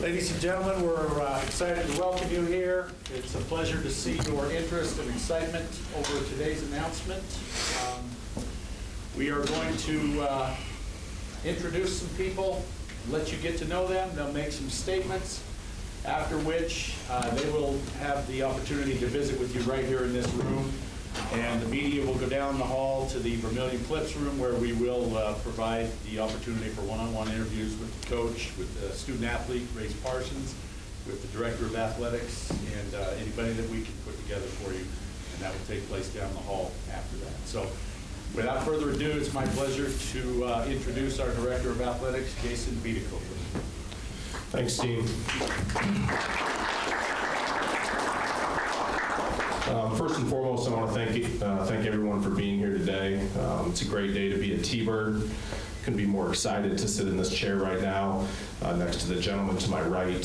Ladies and gentlemen, we're excited to welcome you here. It's a pleasure to see your interest and excitement over today's announcement. We are going to introduce some people, let you get to know them. They'll make some statements, after which they will have the opportunity to visit with you right here in this room. And the media will go down the hall to the Vermilion Clips room, where we will provide the opportunity for one-on-one interviews with the coach, with the student athlete, Grace Parsons, with the director of athletics, and anybody that we can put together for you. And that will take place down the hall after that. So without further ado, it's my pleasure to introduce our director of athletics, Jason Vidico. Thanks, Steve. First and foremost, I want to thank everyone for being here today. It's a great day to be a T-Bird. Couldn't be more excited to sit in this chair right now next to the gentleman to my right.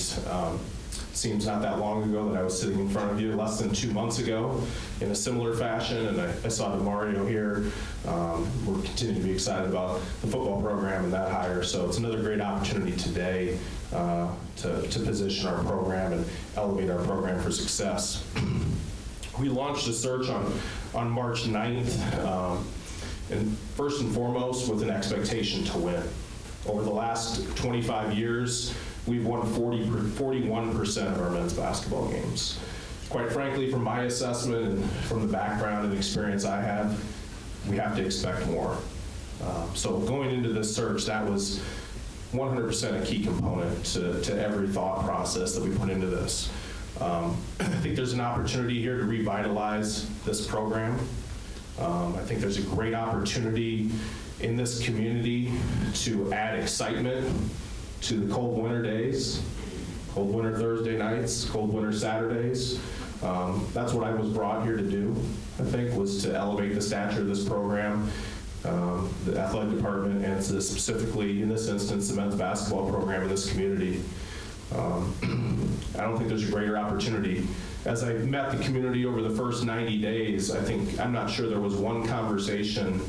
Seems not that long ago that I was sitting in front of you, less than 2 months ago, in a similar fashion, and I saw Mario here. We're continuing to be excited about the football program and that hire, so it's another great opportunity today to position our program and elevate our program for success. We launched a search on March 9th, and first and foremost with an expectation to win. Over the last 25 years, we've won 41% of our men's basketball games. Quite frankly, from my assessment and from the background and experience I have, we have to expect more. So going into this search, that was 100% a key component to every thought process that we put into this. I think there's an opportunity here to revitalize this program. I think there's a great opportunity in this community to add excitement to the cold winter days, cold winter Thursday nights, cold winter Saturdays. That's what I was brought here to do, I think, was to elevate the stature of this program, the athletic department, and specifically, in this instance, the men's basketball program in this community. I don't think there's a greater opportunity. As I met the community over the first 90 days, I'm not sure there was one conversation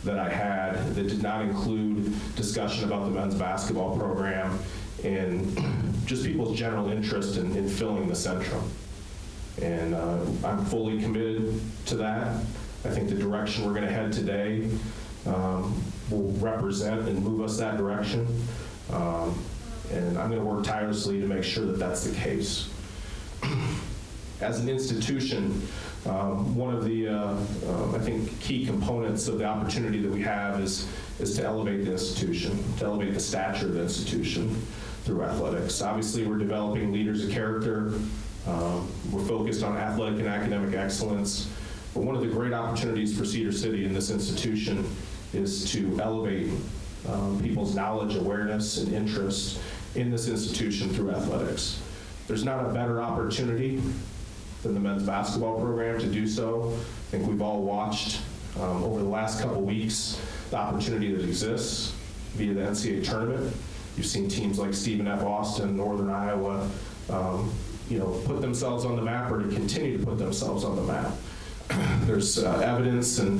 that I had that did not include discussion about the men's basketball program and just people's general interest in filling the Centrum. And I'm fully committed to that. I think the direction we're going to head today will represent and move us that direction. And I'm going to work tirelessly to make sure that that's the case. As an institution, one of the, I think, key components of the opportunity that we have is to elevate the institution, to elevate the stature of the institution through athletics. Obviously, we're developing leaders of character. We're focused on athletic and academic excellence. But one of the great opportunities for Cedar City in this institution is to elevate people's knowledge, awareness, and interest in this institution through athletics. There's not a better opportunity than the men's basketball program to do so. I think we've all watched over the last couple weeks the opportunity that exists via the NCAA tournament. You've seen teams like Stephen F. Austin, Northern Iowa, put themselves on the map or to continue to put themselves on the map. There's evidence and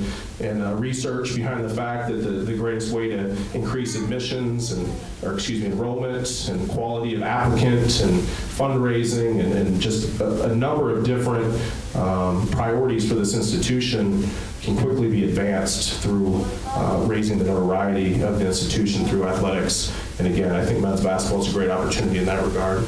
research behind the fact that the greatest way to increase admissions enrollment and quality of applicants and fundraising and just a number of different priorities for this institution can quickly be advanced through raising the notoriety of the institution through athletics. And again, I think men's basketball is a great opportunity in that regard.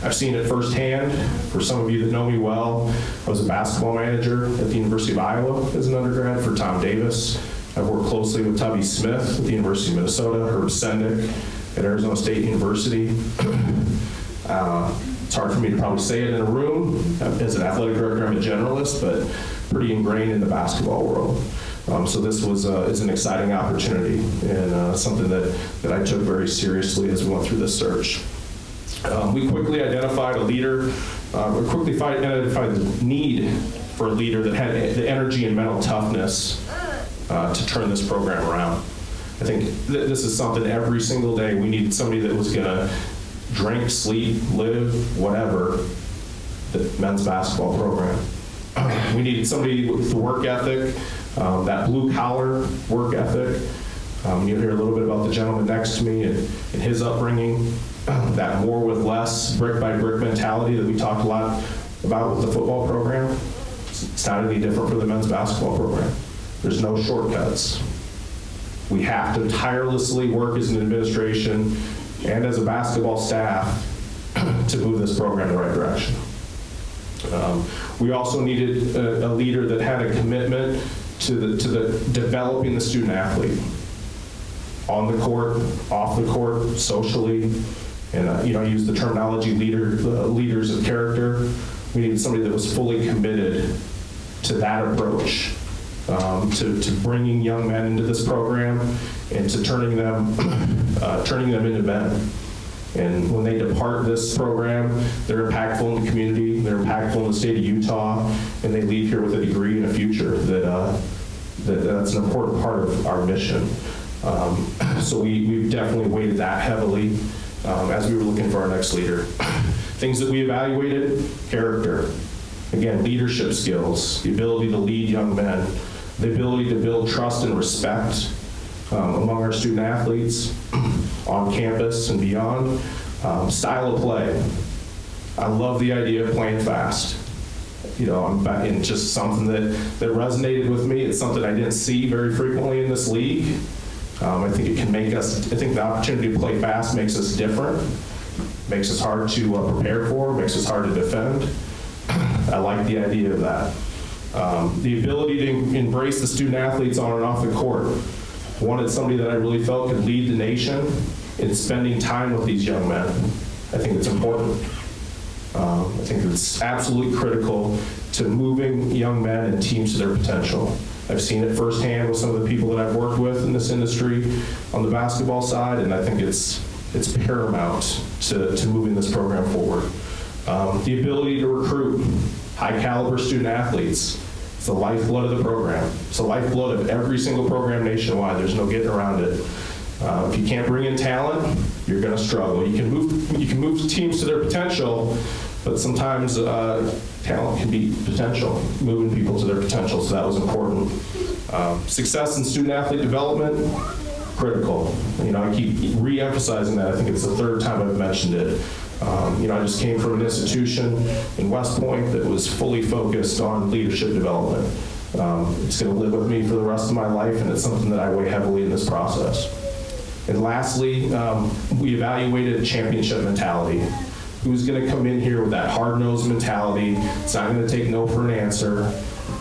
I've seen it firsthand. For some of you that know me well, I was a basketball manager at the University of Iowa as an undergrad for Tom Davis. I've worked closely with Tubby Smith at the University of Minnesota, Herb Sendick at Arizona State University. It's hard for me to probably say it in a room. As an athletic director, I'm a generalist, but pretty ingrained in the basketball world. So this is an exciting opportunity and something that I took very seriously as we went through this search. We quickly identified a leader, identified the need for a leader that had the energy and mental toughness to turn this program around. I think this is something every single day we needed somebody that was going to drink, sleep, live, whatever, the men's basketball program. We needed somebody with the work ethic, that blue-collar work ethic. You'll hear a little bit about the gentleman next to me and his upbringing, that more with less, brick-by-brick mentality that we talked a lot about with the football program. It's not any different for the men's basketball program. There's no shortcuts. We have to tirelessly work as an administration and as a basketball staff to move this program in the right direction. We also needed a leader that had a commitment to the developing the student athlete on the court, off the court, socially, and I use the terminology leaders of character. We needed somebody that was fully committed to that approach, to bringing young men into this program and to turning them into men. And when they depart this program, they're impactful in the community, they're impactful in the state of Utah, and they leave here with a degree and a future that's an important part of our mission. So we've definitely weighted that heavily as we were looking for our next leader. Things that we evaluated: character, again, leadership skills, the ability to lead young men, the ability to build trust and respect among our student athletes, on campus and beyond. Style of play. I love the idea of playing fast. I'm back in just something that resonated with me. It's something I didn't see very frequently in this league. I think it can make us, I think the opportunity to play fast makes us different, makes us hard to prepare for, makes us hard to defend. I like the idea of that. The ability to embrace the student athletes on and off the court. Wanted somebody that I really felt could lead the nation in spending time with these young men. I think it's important. I think it's absolutely critical to moving young men and teams to their potential. I've seen it firsthand with some of the people that I've worked with in this industry on the basketball side, and I think it's paramount to moving this program forward. The ability to recruit high caliber student athletes. It's the lifeblood of the program. It's the lifeblood of every single program nationwide. There's no getting around it. If you can't bring in talent, you're going to struggle. You can move teams to their potential, but sometimes talent can be potential, moving people to their potential, so that was important. Success in student athlete development, critical. I keep re-emphasizing that. I think it's the third time I've mentioned it. I just came from an institution in West Point that was fully focused on leadership development. It's going to live with me for the rest of my life, and it's something that I weigh heavily in this process. And lastly, we evaluated a championship mentality. Who's going to come in here with that hard-nosed mentality? It's not going to take no for an answer.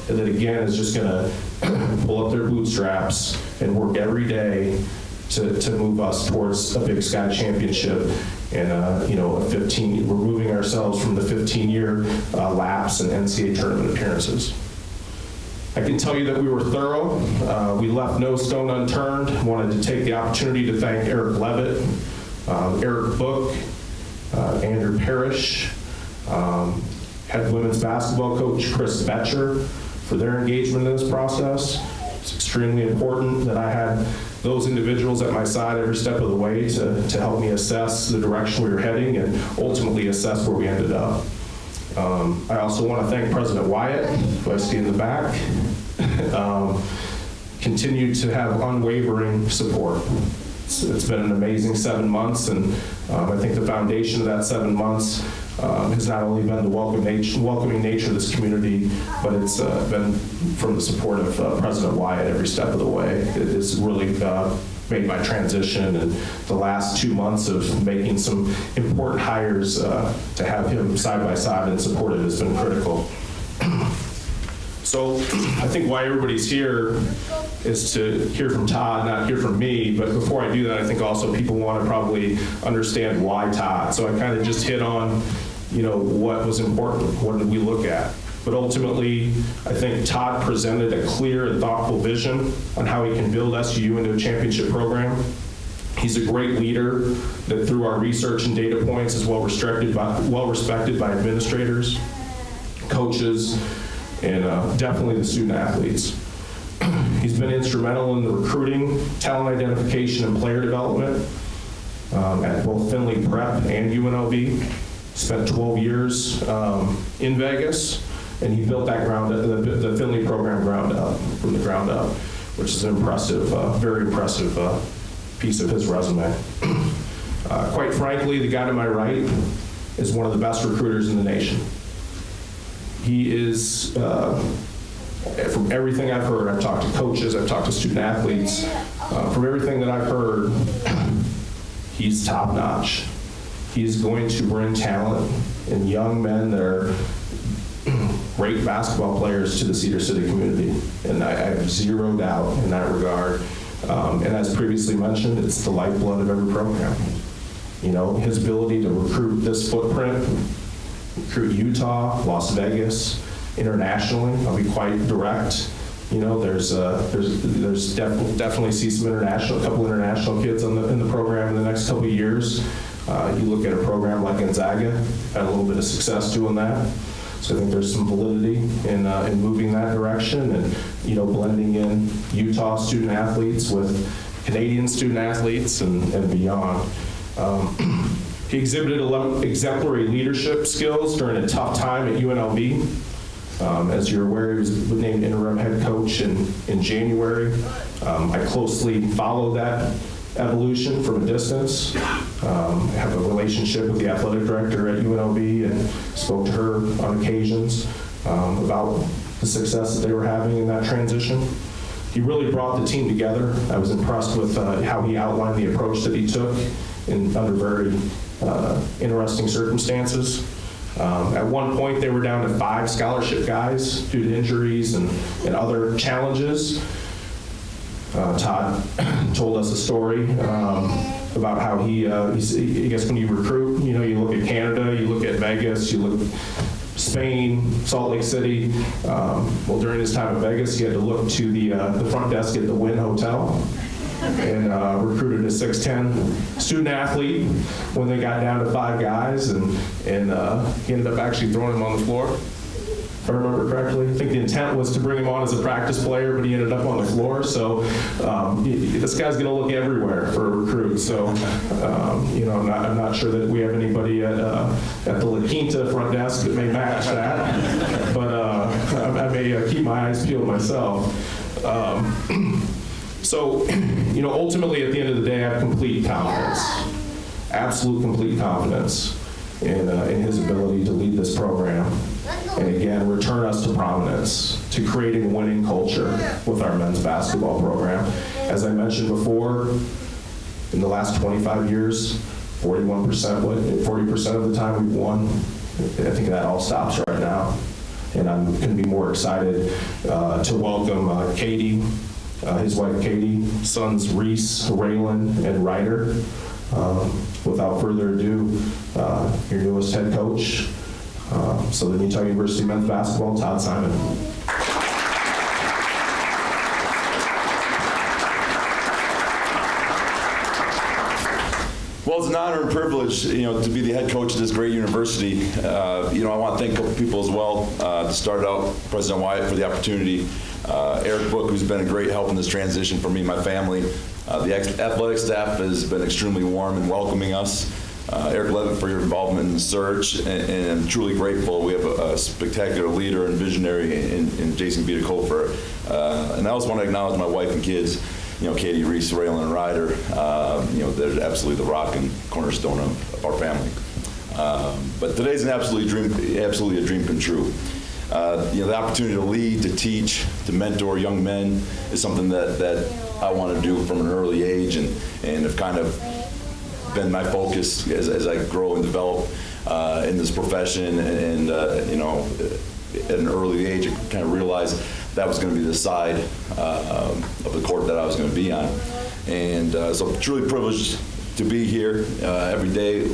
And that, again, is just going to pull up their bootstraps and work every day to move us towards a Big Sky championship and we're moving ourselves from the 15-year lapse in NCAA tournament appearances. I can tell you that we were thorough. We left no stone unturned. Wanted to take the opportunity to thank Eric Levitt, Eric Book, Andrew Parrish, head women's basketball coach Chris Betcher for their engagement in this process. It's extremely important that I had those individuals at my side every step of the way to help me assess the direction we were heading and ultimately assess where we ended up. I also want to thank President Wyatt, who I see in the back, continued to have unwavering support. It's been an amazing 7 months, and I think the foundation of that 7 months has not only been the welcoming nature of this community, but it's been from the support of President Wyatt every step of the way. It has really made my transition, and the last 2 months of making some important hires to have him side by side and supported has been critical. So I think why everybody's here is to hear from Todd, not hear from me. But before I do that, I think also people want to probably understand why Todd. So I kind of just hit on, what was important, what did we look at. But ultimately, I think Todd presented a clear and thoughtful vision on how he can build SU into a championship program. He's a great leader that through our research and data points is well respected by administrators, coaches, and definitely the student athletes. He's been instrumental in the recruiting, talent identification, and player development at both Findlay Prep and UNLV. Spent 12 years in Vegas, And he built that the Finley program from the ground up, which is an impressive, very impressive piece of his resume. Quite frankly, the guy to my right is one of the best recruiters in the nation. He is, from everything I've heard, I've talked to coaches, I've talked to student athletes, from everything that I've heard, he's top notch. He's going to bring talent and young men that are great basketball players to the Cedar City community, and I have zero doubt in that regard. And as previously mentioned, it's the lifeblood of every program. You know, his ability to recruit this footprint, recruit Utah, Las Vegas, internationally. I'll be quite direct. You know, there's definitely see some a couple international kids in the program in the next couple of years. You look at a program like Gonzaga, had a little bit of success doing that. So I think there's some validity in moving that direction, and you know, blending in Utah student athletes with Canadian student athletes and beyond. He exhibited exemplary leadership skills during a tough time at UNLV. As you're aware, he was named interim head coach in January. I closely followed that evolution from a distance. I have a relationship with the athletic director at UNLV and spoke to her on occasions about the success that they were having in that transition. He really brought the team together. I was impressed with how he outlined the approach that he took under very interesting circumstances. At one point, they were down to 5 scholarship guys due to injuries and other challenges. Todd told us a story about how I guess when you recruit, you know, you look at Canada, you look at Vegas, you look at Spain, Salt Lake City. Well, during his time at Vegas, he had to look to the front desk at the Wynn Hotel and recruited a 6'10" student athlete when they got down to 5 guys, and he ended up actually throwing him on the floor, if I remember correctly. I think the intent was to bring him on as a practice player, but he ended up on the floor. So this guy's going to look everywhere for a recruit. So you know, I'm not sure that we have anybody at the La Quinta front desk that may match that, but I may keep my eyes peeled myself. So, you know, ultimately at the end of the day, I have complete confidence, absolute complete confidence in his ability to lead this program. And again, return us to prominence, to creating a winning culture with our men's basketball program. As I mentioned before, in the last 25 years, 40% of the time we've won. I think that all stops right now. And I'm going to be more excited to welcome Katie, his wife Katie, sons Reese, Raylan, and Ryder. Without further ado, your newest head coach, Southern Utah University men's basketball, Todd Simon. Well, it's an honor and privilege, you know, to be the head coach of this great university. You know, I want to thank a couple people as well. To start out, President Wyatt for the opportunity. Eric Book, who's been a great help in this transition for me and my family. The athletic staff has been extremely warm in welcoming us. Eric Levitt for your involvement in the search, and I'm truly grateful. We have a spectacular leader and visionary in Jason Biedekofer. And I also want to acknowledge my wife and kids, you know, Katie, Reese, Raylan, and Ryder. You know, they're absolutely the rock and cornerstone of our family. But today's an absolutely a dream come true. You know, the opportunity to lead, to teach, to mentor young men is something that I want to do from an early age, and have kind of been my focus as I grow and develop in this profession. And you know, at an early age, I kind of realized that was going to be the side of the court that I was going to be on. And so truly privileged to be here every day.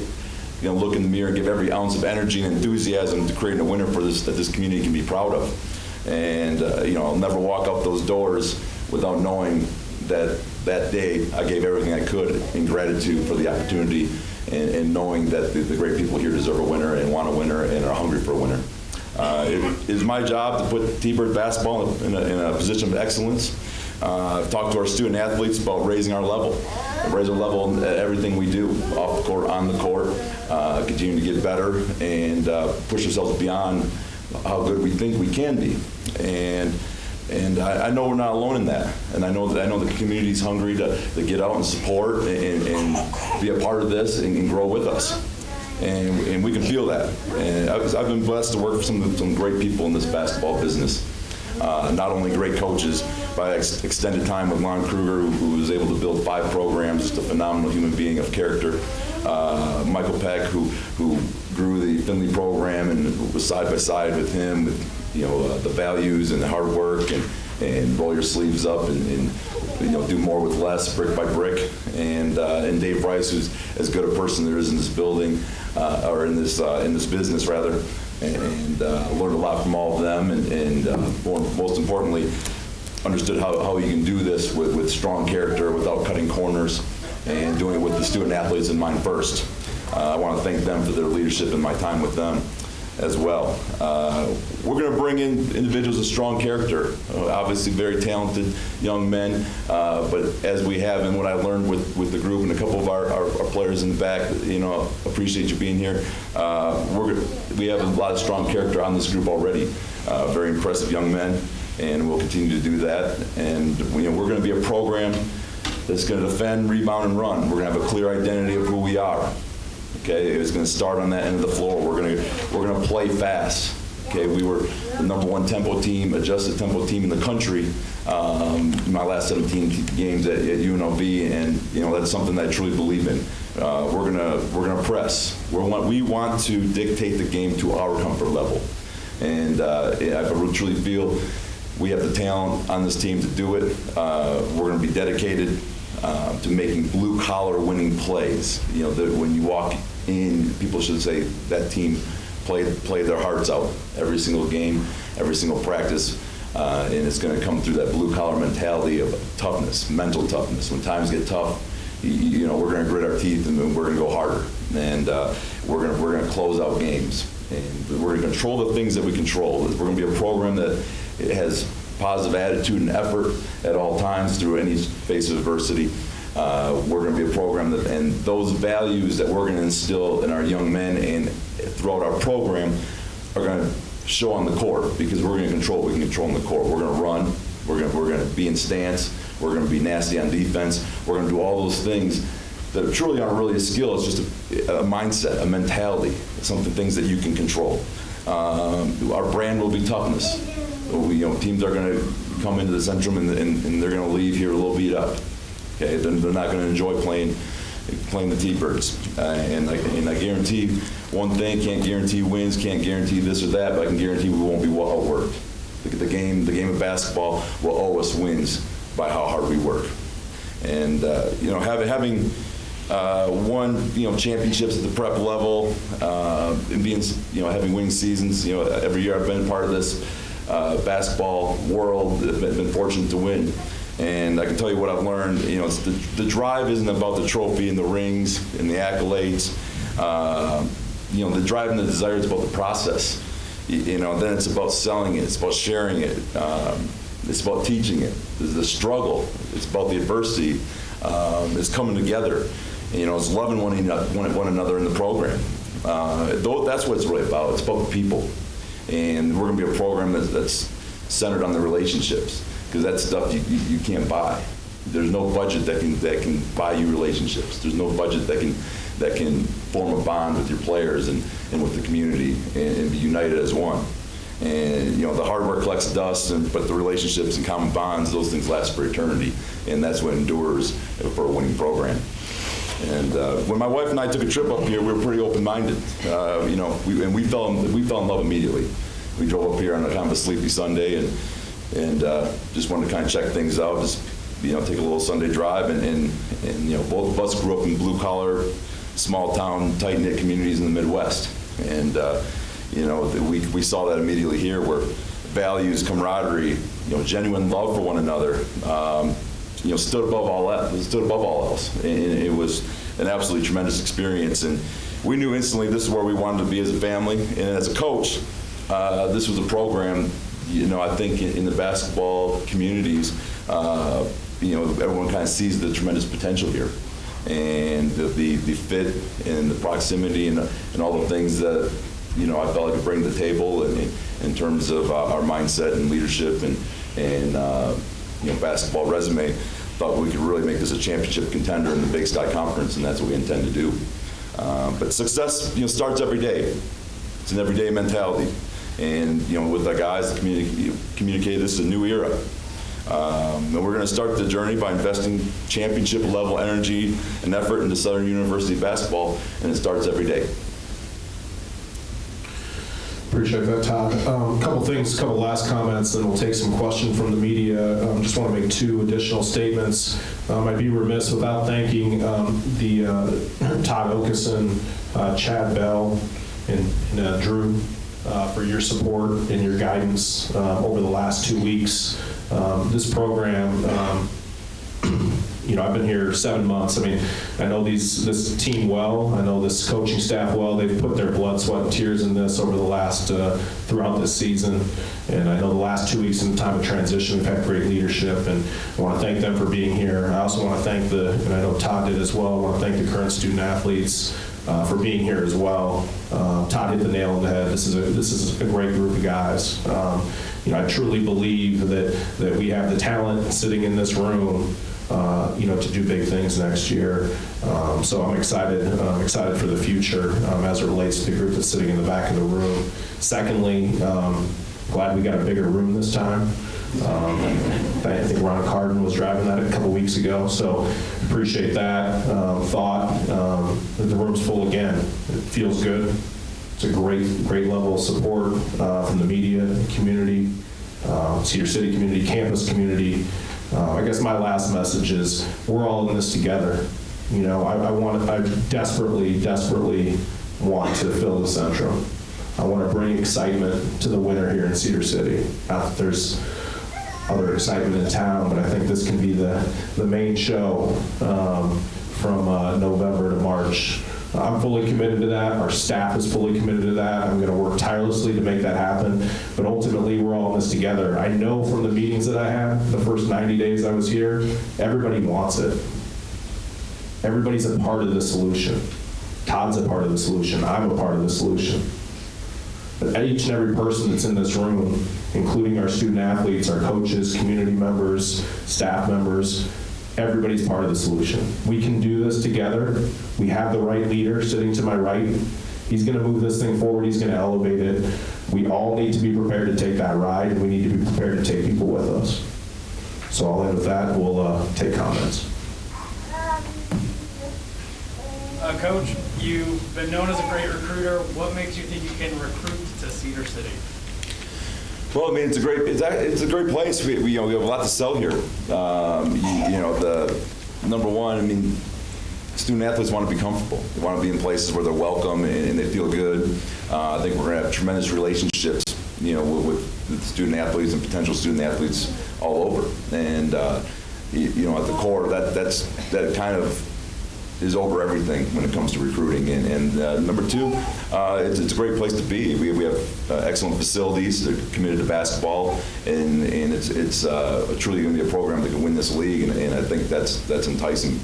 You know, look in the mirror and give every ounce of energy and enthusiasm to creating a winner for this that this community can be proud of. And you know, I'll never walk out those doors without knowing that that day I gave everything I could in gratitude for the opportunity, and knowing that the great people here deserve a winner and want a winner and are hungry for a winner. It is my job to put T-Bird basketball in a position of excellence. I've talked to our student athletes about raising our level. Raise our level in everything we do, off the court, on the court, continuing to get better and push ourselves beyond how good we think we can be. And I know we're not alone in that. And I know the community's hungry to get out and support and be a part of this and grow with us. And we can feel that. And I've been blessed to work for some great people in this basketball business. Not only great coaches, but I extended time with Lon Kruger, who was able to build 5 programs, just a phenomenal human being of character. Michael Peck, who grew the Finley program and was side by side with him, with the values and the hard work and roll your sleeves up and do more with less, brick by brick. And Dave Bryce, who's as good a person there is in this building, or in this business rather. And learned a lot from all of them, and most importantly, understood how you can do this with strong character without cutting corners and doing it with the student athletes in mind first. I want to thank them for their leadership and my time with them as well. We're going to bring in individuals of strong character, obviously very talented young men, but as we have and what I learned with the group and a couple of our players in the back, appreciate you being here. We have a lot of strong character on this group already, very impressive young men, and we'll continue to do that. And we're going to be a program that's going to defend, rebound, and run. We're going to have a clear identity of who we are. Okay, it's going to start on that end of the floor. We're going to play fast. Okay, we were the #1 tempo team, adjusted tempo team in the country. My last 17 games at UNLV, and that's something that I truly believe in. We're gonna press. We want to dictate the game to our comfort level, and I truly feel we have the talent on this team to do it. We're going to be dedicated to making blue-collar winning plays. When you walk in, people should say that team played their hearts out every single game, every single practice, and it's going to come through that blue-collar mentality of toughness, mental toughness. When times get tough, we're going to grit our teeth and we're going to go harder, and we're going to close out games, and we're going to control the things that we control. We're going to be a program that has positive attitude and effort at all times through any phase of adversity. We're going to be a program and those values that we're going to instill in our young men and throughout our program are going to show on the court, because we're going to control what we can control on the court. We're going to run. We're going to be in stance. We're going to be nasty on defense. We're going to do all those things that truly aren't really a skill. It's just a mindset, a mentality, things that you can control. Our brand will be toughness. Teams are going to come into the Centrum and they're going to leave here a little beat up. Okay, they're not going to enjoy playing the T-Birds. And I guarantee one thing: can't guarantee wins, can't guarantee this or that, but I can guarantee we won't be outworked. The game of basketball will owe us wins by how hard we work. And having won championships at the prep level, and being having winning seasons, every year I've been part of this basketball world. I've been fortunate to win, and I can tell you what I've learned. It's the drive isn't about the trophy and the rings and the accolades. The drive and the desire is about the process. Then it's about selling it. It's about sharing it. It's about teaching it. There's the struggle. It's about the adversity. It's coming together. It's loving one another in the program. That's what it's really about. It's about the people. And we're going to be a program that's centered on the relationships, because that's stuff you can't buy. There's no budget that can buy you relationships. There's no budget that can form a bond with your players and with the community and be united as one. And the hard work collects dust, but the relationships and common bonds, those things last for eternity, and that's what endures for a winning program. And when my wife and I took a trip up here, we were pretty open-minded. We fell in love immediately. We drove up here on a kind of a sleepy Sunday and just wanted to kind of check things out, just take a little Sunday drive. And both of us grew up in blue-collar, small-town, tight-knit communities in the Midwest. And we saw that immediately here, where values, camaraderie, genuine love for one another, stood above all else. And it was an absolutely tremendous experience. And we knew instantly this is where we wanted to be as a family. And as a coach, this was a program, I think in the basketball communities, everyone kind of sees the tremendous potential here. And the fit and the proximity and all the things that I felt I could bring to the table in terms of our mindset and leadership and basketball resume. Thought we could really make this a championship contender in the Big Sky Conference, and that's what we intend to do. But success, starts every day. It's an everyday mentality. And, with the guys, communicate this is a new era. And we're going to start the journey by investing championship-level energy and effort into Southern University basketball, and it starts every day. Appreciate that, Todd. Couple last comments, then we'll take some questions from the media. Just want to make 2 additional statements. I'd be remiss without thanking the Todd Okeson, Chad Bell, and Drew for your support and your guidance over the last 2 weeks. This program, I've been here 7 months. I know this team well. I know this coaching staff well. They've put their blood, sweat, and tears in this over the last, throughout this season. And I know the last 2 weeks in the time of transition, we've had great leadership, and I want to thank them for being here. I also want to thank and I know Todd did as well, I want to thank the current student athletes for being here as well. Todd hit the nail on the head. This is a great group of guys. I truly believe that we have the talent sitting in this room to do big things next year. So I'm excited for the future as it relates to the group that's sitting in the back of the room. Secondly, glad we got a bigger room this time. I think Ron Carden was driving that a couple weeks ago, so appreciate that thought. The room's full again. It feels good. It's a great level of support from the media, community, Cedar City community, campus community. I guess my last message is we're all in this together. I desperately want to fill the Centrum. I want to bring excitement to the winter here in Cedar City. Not that there's other excitement in town, but I think this can be the main show from November to March. I'm fully committed to that. Our staff is fully committed to that. I'm going to work tirelessly to make that happen. But ultimately, we're all in this together. I know from the meetings that I had, the first 90 days I was here, everybody wants it. Everybody's a part of the solution. Todd's a part of the solution. I'm a part of the solution. But each and every person that's in this room, including our student athletes, our coaches, community members, staff members, everybody's part of the solution. We can do this together. We have the right leader sitting to my right. He's going to move this thing forward. He's going to elevate it. We all need to be prepared to take that ride, and we need to be prepared to take people with us. So I'll end with that. We'll take comments. Coach, you've been known as a great recruiter. What makes you think you can recruit to Cedar City? Well, it's a great place. We have a lot to sell here. The number one, student athletes want to be comfortable. They want to be in places where they're welcome and they feel good. I think we're going to have tremendous relationships, with student athletes and potential student athletes all over. And at the core, that kind of is over everything when it comes to recruiting. And number two, it's a great place to be. We have excellent facilities. They're committed to basketball, and it's truly going to be a program that can win this league. And I think that's enticing.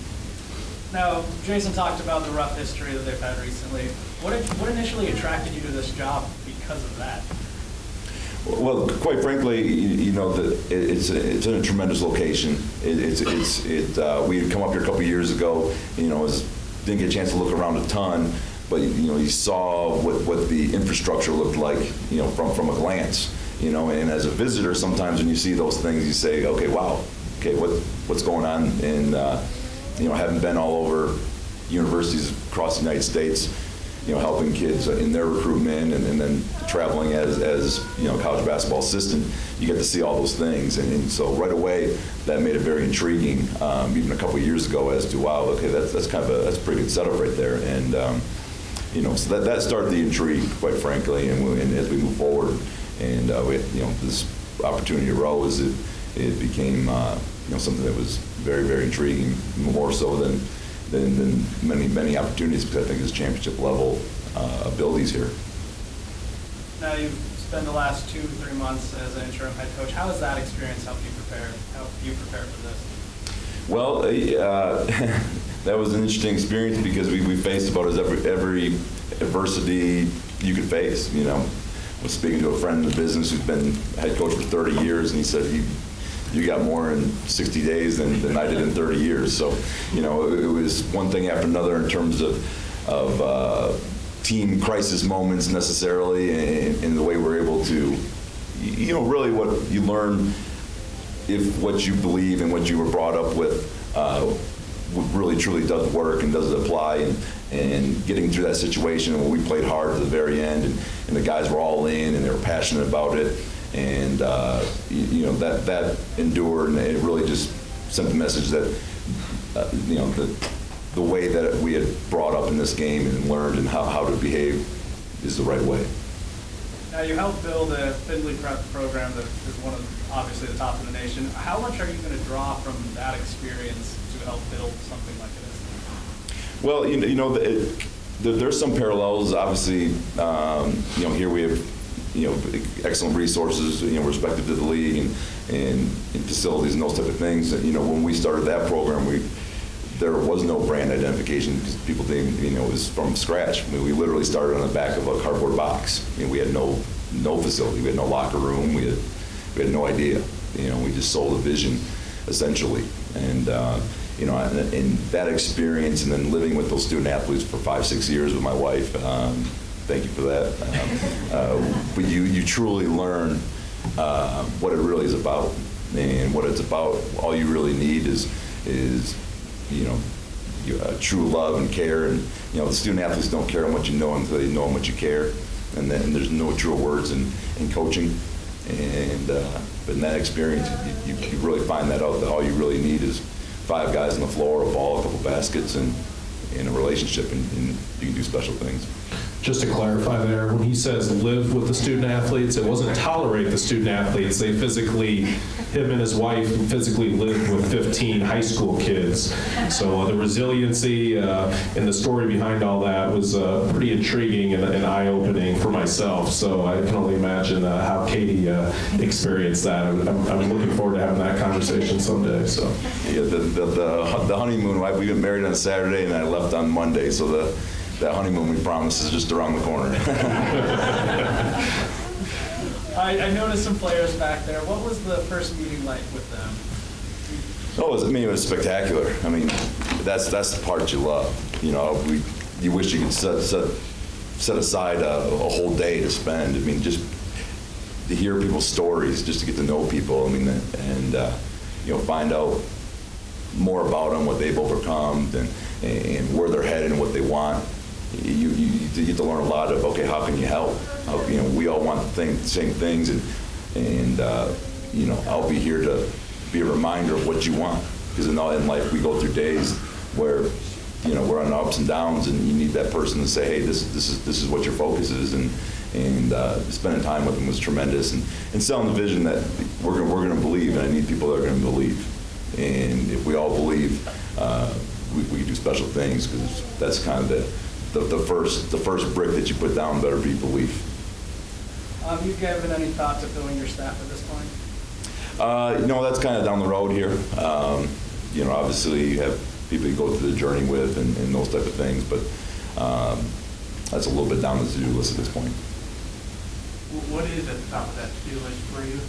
Now, Jason talked about the rough history that they've had recently. What initially attracted you to this job because of that? Well, quite frankly, it's in a tremendous location. We had come up here a couple of years ago. Didn't get a chance to look around a ton, but you saw what the infrastructure looked like, from a glance. And as a visitor, sometimes when you see those things, you say, okay, wow, okay, what's going on? And having been all over universities across the United States, helping kids in their recruitment and then traveling as college basketball assistant, you get to see all those things. And so right away, that made it very intriguing, even a couple of years ago, as to, wow, okay, that's a pretty good setup right there. And, so that started the intrigue, quite frankly, and as we move forward, and this opportunity arose, it became, something that was very, very intriguing, more so than many opportunities, because I think there's championship level abilities here. Now you've spent the last 2-3 months as an interim head coach. How has that experience helped you prepare for this? Well, that was an interesting experience because we faced about every adversity you could face. I was speaking to a friend in the business who's been head coach for 30 years, and he said you got more in 60 days than I did in 30 years. So, it was one thing after another in terms of team crisis moments necessarily, and the way we're able to, really what you learn, if what you believe and what you were brought up with really truly does work and does it apply, and getting through that situation when we played hard to the very end, and the guys were all in and they were passionate about it, and that endured, and it really just sent the message that the way that we had brought up in this game and learned and how to behave is the right way. Now, you helped build a Findlay Prep program that is one of, obviously, the top in the nation. How much are you going to draw from that experience to help build something like this? Well, there's some parallels. Obviously, here we have, excellent resources, respective to the league and facilities and those type of things. When we started that program, there was no brand identification because people didn't, it was from scratch. We literally started on the back of a cardboard box. We had no facility. We had no locker room. We had no idea. We just sold a vision, essentially. And and that experience, and then living with those student athletes for 5-6 years with my wife. Thank you for that. But you truly learn what it really is about, and what it's about. All you really need is true love and care, and the student athletes don't care how much you know until they know how much you care, and then there's no truer words in coaching, and but in that experience you really find that out, that all you really need is 5 guys on the floor, a ball, a couple baskets, and a relationship, and you can do special things. Just to clarify there, when he says live with the student athletes, it wasn't tolerate the student athletes. They physically, him and his wife physically lived with 15 high school kids. So the resiliency and the story behind all that was pretty intriguing and eye-opening for myself. So I can only imagine how Katie experienced that. I'm looking forward to having that conversation someday. So Yeah, the honeymoon, we've been married on Saturday and I left on Monday, so that honeymoon we promised is just around the corner. I noticed some players back there. What was the first meeting like with them? It was spectacular. That's the part you love. You wish you could set aside a whole day to spend. Just to hear people's stories, just to get to know people. And find out more about them, what they've overcome, and where they're headed and what they want. You get to learn a lot of, okay, how can you help? We all want the same things, and I'll be here to be a reminder of what you want, because in life we go through days where we're on ups and downs, and you need that person to say, hey, this is what your focus is, and spending time with them was tremendous, and selling the vision that we're going to believe, and I need people that are going to believe, and if we all believe, we can do special things, because that's kind of the first brick that you put down better be belief. You given any thought to filling your staff at this point? That's kind of down the road here. Obviously you have people you go through the journey with and those type of things, but that's a little bit down the to-do list at this point. What is at the top of that to-do list for you?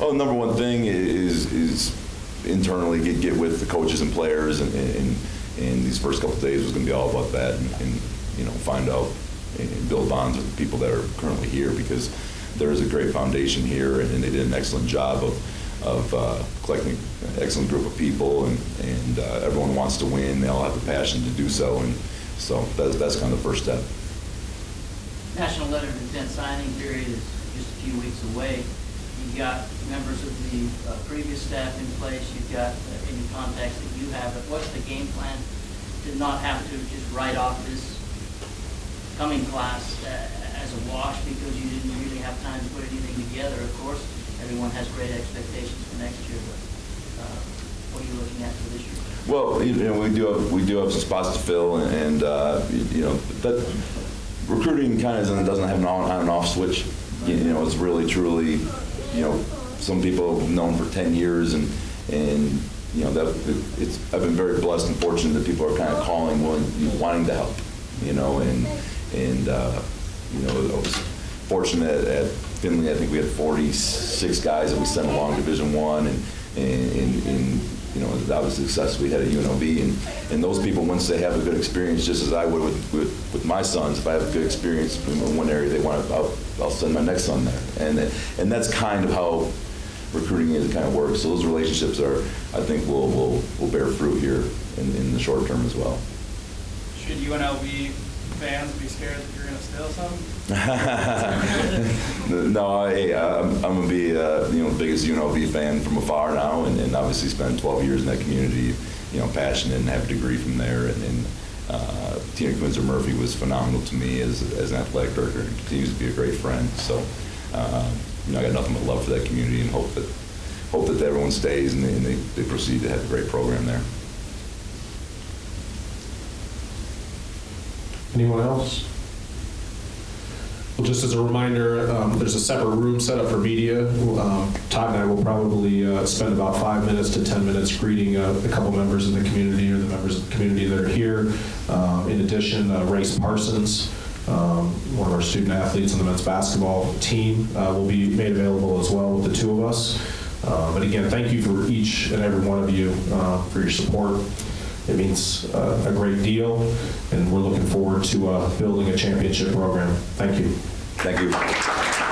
Oh, the number one thing is internally get with the coaches and players, and these first couple of days was going to be all about that, and find out and build bonds with the people that are currently here, because there is a great foundation here, and they did an excellent job of collecting an excellent group of people, and everyone wants to win. They all have the passion to do so, and so that's kind of the first step. National letter of intent signing period is just a few weeks away. You've got members of the previous staff in place. You've got any contacts that you have. But what's the game plan to not have to just write off this coming class as a wash because you didn't really have time to put anything together? Of course, everyone has great expectations for next year, but what are you looking at for this year? Well, we do have some spots to fill, and that recruiting kind of doesn't have an on and off switch. It's really truly. Some people have known for 10 years, and I've been very blessed and fortunate that people are kind of calling, wanting to help, and I was fortunate at Findlay. I think we had 46 guys that we sent along Division I, and that was the success we had at UNLV. And those people, once they have a good experience, just as I would with my sons, if I have a good experience in one area, I'll send my next son there. And that's kind of how recruiting is kind of works. So those relationships I think will bear fruit here in the short term as well. Should UNLV fans be scared that you're going to steal something? No, hey, I'm going to be the biggest UNLV fan from afar now, and obviously spent 12 years in that community, passionate and have a degree from there. And Tina Quinzer-Murphy was phenomenal to me as an athletic director, and continues to be a great friend. So, I got nothing but love for that community, and hope that everyone stays and they proceed to have a great program there. Anyone else? Well, just as a reminder, there's a separate room set up for media. Todd and I will probably spend about 5 minutes to 10 minutes greeting a couple members of the community, or the members of the community that are here. In addition, Race Parsons, one of our student athletes on the men's basketball team, will be made available as well with the two of us. But again, thank you for each and every one of you for your support. It means a great deal, and we're looking forward to building a championship program. Thank you. Thank you.